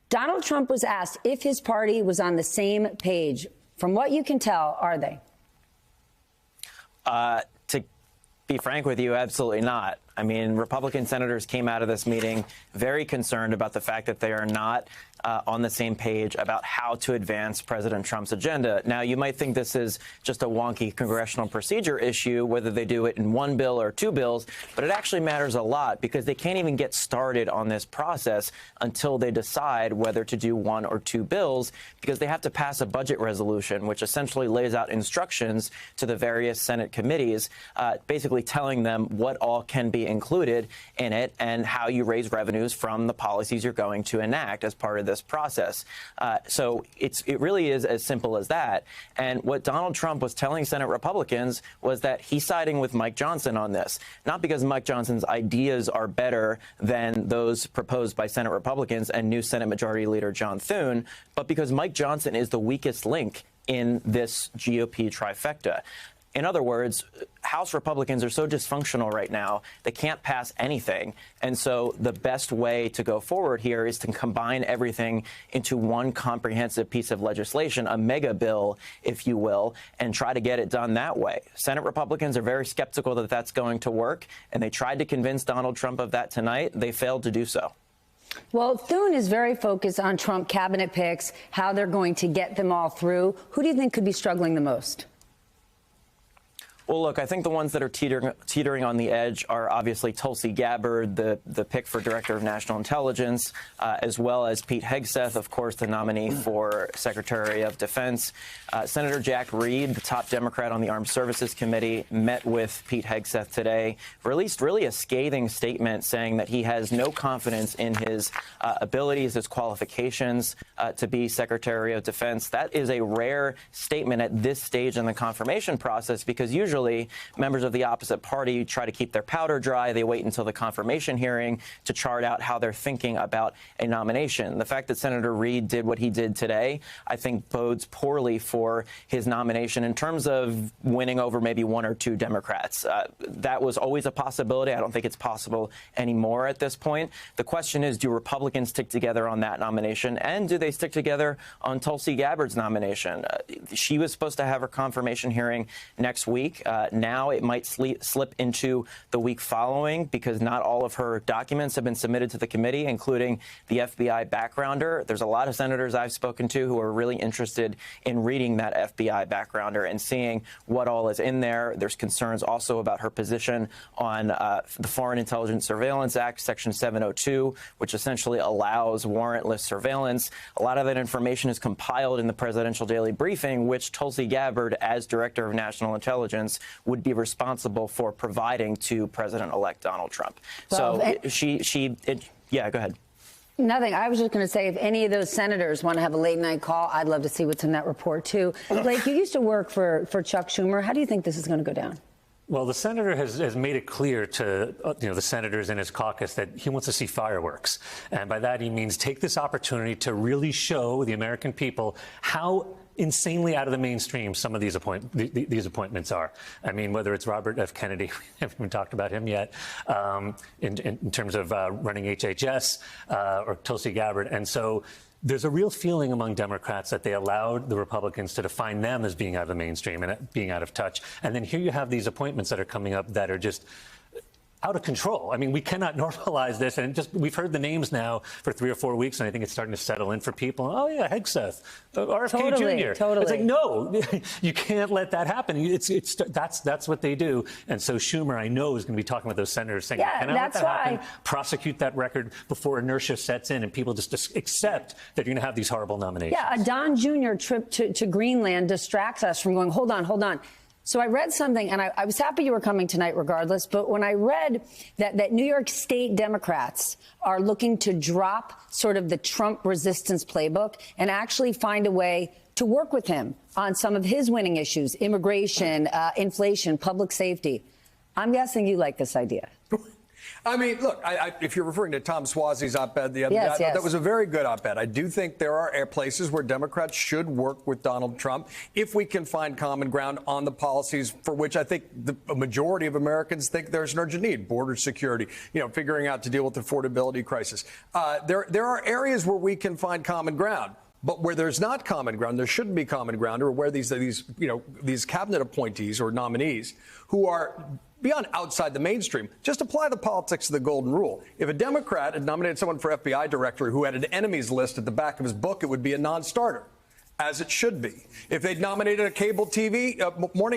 Donald Trump was asked if his party was on the same page. From what you can tell, are they? To be frank with you, absolutely not. I mean, Republican senators came out of this meeting very concerned about the fact that they are not on the same page about how to advance President Trump's agenda. Now, you might think this is just a wonky congressional procedure issue, whether they do it in one bill or two bills, but it actually matters a lot because they can't even get started on this process until they decide whether to do one or two bills, because they have to pass a budget resolution, which essentially lays out instructions to the various Senate committees, basically telling them what all can be included in it and how you raise revenues from the policies you're going to enact as part of this process. So it really is as simple as that. And what Donald Trump was telling Senate Republicans was that he's siding with Mike Johnson on this, not because Mike Johnson's ideas are better than those proposed by Senate Republicans and new Senate Majority Leader John Thune, but because Mike Johnson is the weakest link in this GOP trifecta. In other words, House Republicans are so dysfunctional right now, they can't pass anything. And so the best way to go forward here is to combine everything into one comprehensive piece of legislation, a mega bill, if you will, and try to get it done that way. Senate Republicans are very skeptical that that's going to work, and they tried to convince Donald Trump of that tonight. They failed to do so. Well, Thune is very focused on Trump cabinet picks, how they're going to get them all through. Who do you think could be struggling the most? Well, look, I think the ones that are teetering on the edge are obviously Tulsi Gabbard, the pick for Director of National Intelligence, as well as Pete Hegseth, of course, the nominee for Secretary of Defense. Senator Jack Reed, the top Democrat on the Armed Services Committee, met with Pete Hegseth today, released really a scathing statement saying that he has no confidence in his abilities, his qualifications to be Secretary of Defense. That is a rare statement at this stage in the confirmation process, because usually members of the opposite party try to keep their powder dry. They wait until the confirmation hearing to chart out how they're thinking about a nomination. The fact that Senator Reed did what he did today, I think, bodes poorly for his nomination in terms of winning over maybe one or two Democrats. That was always a possibility. I don't think it's possible anymore at this point. The question is, do Republicans stick together on that nomination, and do they stick together on Tulsi Gabbard's nomination? She was supposed to have her confirmation hearing next week. Now it might slip into the week following because not all of her documents have been submitted to the committee, including the FBI backgrounder. There's a lot of senators I've spoken to who are really interested in reading that FBI backgrounder and seeing what all is in there. There's concerns also about her position on the Foreign Intelligence Surveillance Act, Section 702, which essentially allows warrantless surveillance. A lot of that information is compiled in the Presidential Daily Briefing, which Tulsi Gabbard, as Director of National Intelligence, would be responsible for providing to President-elect Donald Trump. Well, yeah, go ahead. Nothing. I was just going to say, if any of those senators want to have a late night call, I'd love to see what's in that report, too. Blake, you used to work for Chuck Schumer. How do you think this is going to go down? Well, the senator has made it clear to the senators in his caucus that he wants to see fireworks. And by that, he means take this opportunity to really show the American people how insanely out of the mainstream some of these appointments are. I mean, whether it's Robert F. Kennedy, we haven't even talked about him yet, in terms of running HHS, or Tulsi Gabbard. And so there's a real feeling among Democrats that they allowed the Republicans to define them as being out of the mainstream and being out of touch. And then here you have these appointments that are coming up that are just out of control. I mean, we cannot normalize this. And we've heard the names now for 3 or 4 weeks, and I think it's starting to settle in for people. Oh, yeah, Hegseth, RFK Jr. Totally. It's like, no, you can't let that happen. That's what they do. And so Schumer, I know, is going to be talking with those senators saying, yeah, can I let that happen? Prosecute that record before inertia sets in and people just accept that you're going to have these horrible nominations. Yeah, a Don Jr. trip to Greenland distracts us from going, hold on. So I read something, and I was happy you were coming tonight regardless, but when I read that New York State Democrats are looking to drop sort of the Trump resistance playbook and actually find a way to work with him on some of his winning issues, immigration, inflation, public safety. I'm guessing you like this idea. I mean, look, if you're referring to Tom Suozzi's op-ed the other day, Yes. that was a very good op-ed. I do think there are places where Democrats should work with Donald Trump if we can find common ground on the policies for which I think a majority of Americans think there's an urgent need: border security, figuring out to deal with the affordability crisis. There are areas where we can find common ground. But where there's not common ground, there shouldn't be common ground, or where these cabinet appointees or nominees who are beyond outside the mainstream, just apply the politics of the golden rule. If a Democrat had nominated someone for FBI director who had an enemies list at the back of his book, it would be a non-starter, as it should be. If they'd nominated a cable TV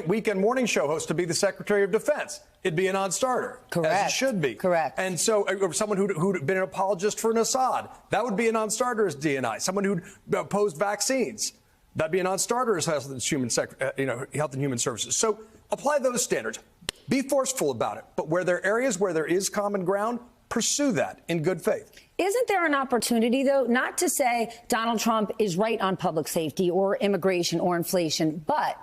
weekend morning show host to be the Secretary of Defense, it'd be a non-starter. Correct. As it should be. Correct. And so someone who'd been an apologist for Assad, that would be a non-starter as DNI. Someone who'd opposed vaccines, that'd be a non-starter as Health and Human Services. So apply those standards. Be forceful about it. But where there are areas where there is common ground, pursue that in good faith. Isn't there an opportunity, though, not to say Donald Trump is right on public safety or immigration or inflation, but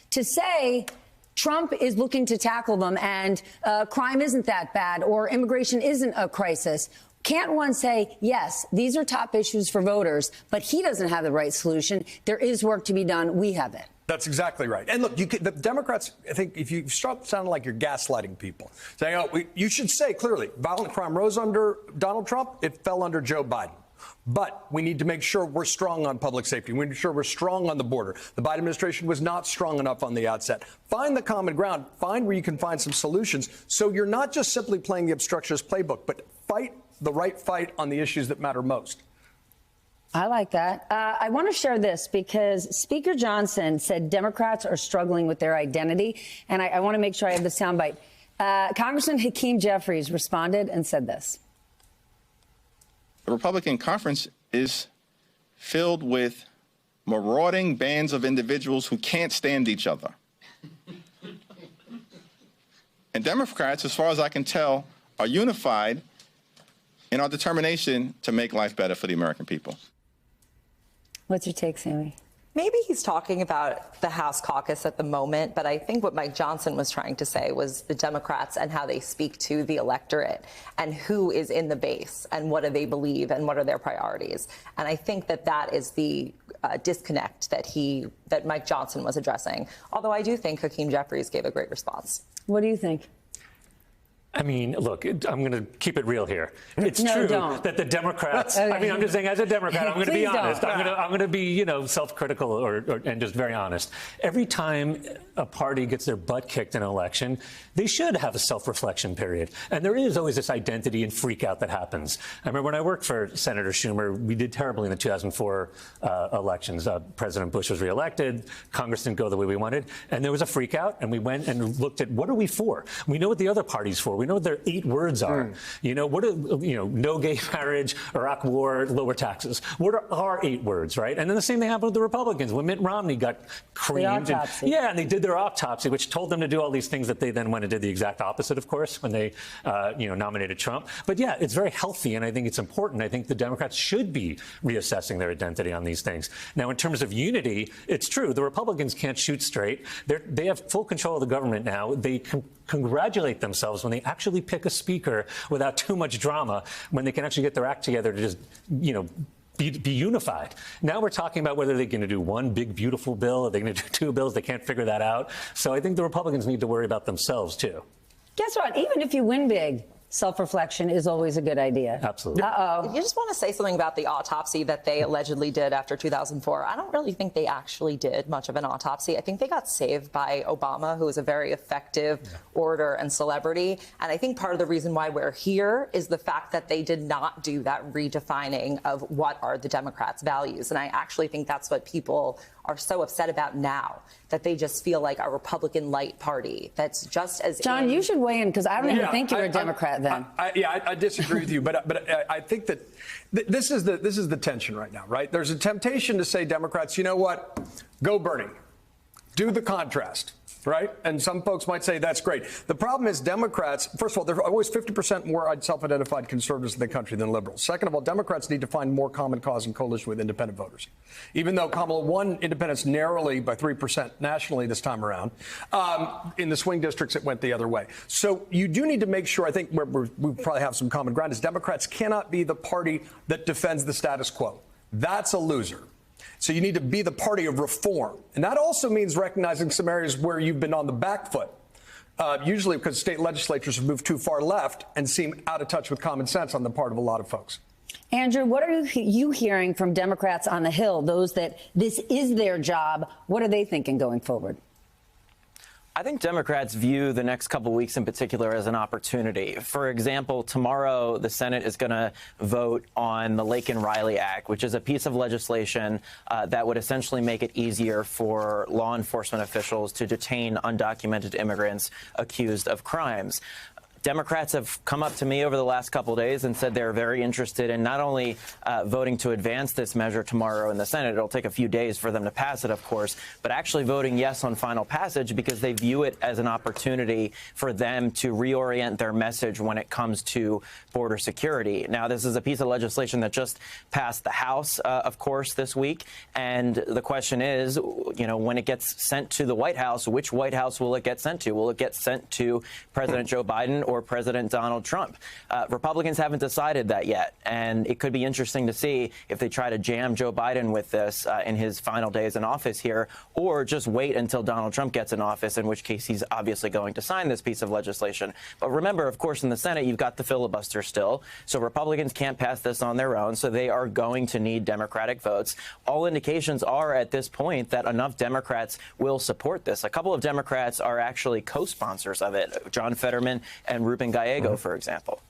to say Trump is looking to tackle them and crime isn't that bad or immigration isn't a crisis? Can't one say, yes, these are top issues for voters, but he doesn't have the right solution? There is work to be done. We have it. That's exactly right. And look, the Democrats, I think if you start sounding like you're gaslighting people, saying, you should say clearly, violent crime rose under Donald Trump, it fell under Joe Biden. But we need to make sure we're strong on public safety. We need to make sure we're strong on the border. The Biden administration was not strong enough on the outset. Find the common ground. Find where you can find some solutions. So you're not just simply playing the obstructionist playbook, but fight the right fight on the issues that matter most. I like that. I want to share this because Speaker Johnson said Democrats are struggling with their identity. And I want to make sure I have the soundbite. Congressman Hakeem Jeffries responded and said this. The Republican conference is filled with marauding bands of individuals who can't stand each other. And Democrats, as far as I can tell, are unified in our determination to make life better for the American people. What's your take, Sammy? Maybe he's talking about the House caucus at the moment, but I think what Mike Johnson was trying to say was the Democrats and how they speak to the electorate and who is in the base and what do they believe and what are their priorities. And I think that is the disconnect that Mike Johnson was addressing. Although I do think Hakeem Jeffries gave a great response. What do you think? I mean, look, I'm going to keep it real here. It's true that the Democrats, I mean, I'm just saying as a Democrat, I'm going to be honest. I'm going to be, self-critical and just very honest. Every time a party gets their butt kicked in an election, they should have a self-reflection period. And there is always this identity and freak out that happens. I remember when I worked for Senator Schumer, we did terribly in the 2004 elections. President Bush was reelected. Congress didn't go the way we wanted. And there was a freak out. And we went and looked at what are we for? We know what the other party's for. We know what their 8 words are. No gay marriage, Iraq war, lower taxes. What are our 8 words, right? And then the same thing happened with the Republicans when Mitt Romney got creamed. And they did their autopsy, which told them to do all these things that they then went and did the exact opposite, of course, when they, nominated Trump. But yeah, it's very healthy, and I think it's important. I think the Democrats should be reassessing their identity on these things. Now, in terms of unity, it's true. The Republicans can't shoot straight. They have full control of the government now. They congratulate themselves when they actually pick a speaker without too much drama, when they can actually get their act together to just, be unified. Now we're talking about whether they're going to do one big, beautiful bill, or they're going to do 2 bills. They can't figure that out. So I think the Republicans need to worry about themselves, too. Guess what? Even if you win big, self-reflection is always a good idea. Absolutely. You just want to say something about the autopsy that they allegedly did after 2004. I don't really think they actually did much of an autopsy. I think they got saved by Obama, who is a very effective orator and celebrity. And I think part of the reason why we're here is the fact that they did not do that redefining of what are the Democrats' values. And I actually think that's what people are so upset about now, that they just feel like a Republican light party that's just as John, you should weigh in, because I don't even think you're a Democrat then. I disagree with you, but I think that this is the tension right now, right? There's a temptation to say, Democrats, you know what? Go Bernie. Do the contrast. right? And some folks might say that's great. The problem is Democrats, first of all, there are always 50% more self-identified conservatives in the country than liberals. Second of all, Democrats need to find more common cause and coalition with independent voters. Even though Kamala won independents narrowly by 3% nationally this time around, in the swing districts it went the other way. So you do need to make sure, I think we probably have some common ground, is Democrats cannot be the party that defends the status quo. That's a loser. So you need to be the party of reform. And that also means recognizing some areas where you've been on the back foot, usually because state legislatures have moved too far left and seem out of touch with common sense on the part of a lot of folks. Andrew, what are you hearing from Democrats on the Hill, those that this is their job? What are they thinking going forward? I think Democrats view the next couple weeks in particular as an opportunity. For example, tomorrow the Senate is going to vote on the Laken-Riley Act, which is a piece of legislation that would essentially make it easier for law enforcement officials to detain undocumented immigrants accused of crimes. Democrats have come up to me over the last couple of days and said they're very interested in not only voting to advance this measure tomorrow in the Senate. It'll take a few days for them to pass it, of course, but actually voting yes on final passage because they view it as an opportunity for them to reorient their message when it comes to border security. Now, this is a piece of legislation that just passed the House, of course, this week. And the question is, you know, when it gets sent to the White House, which White House will it get sent to? Will it get sent to President Joe Biden or President Donald Trump? Republicans haven't decided that yet, and it could be interesting to see if they try to jam Joe Biden with this in his final days in office here, or just wait until Donald Trump gets in office, in which case he's obviously going to sign this piece of legislation. But remember, of course, in the Senate, you've got the filibuster still, so Republicans can't pass this on their own, so they are going to need Democratic votes. All indications are at this point that enough Democrats will support this. A couple of Democrats are actually co-sponsors of it, John Fetterman and Ruben Gallego, for example.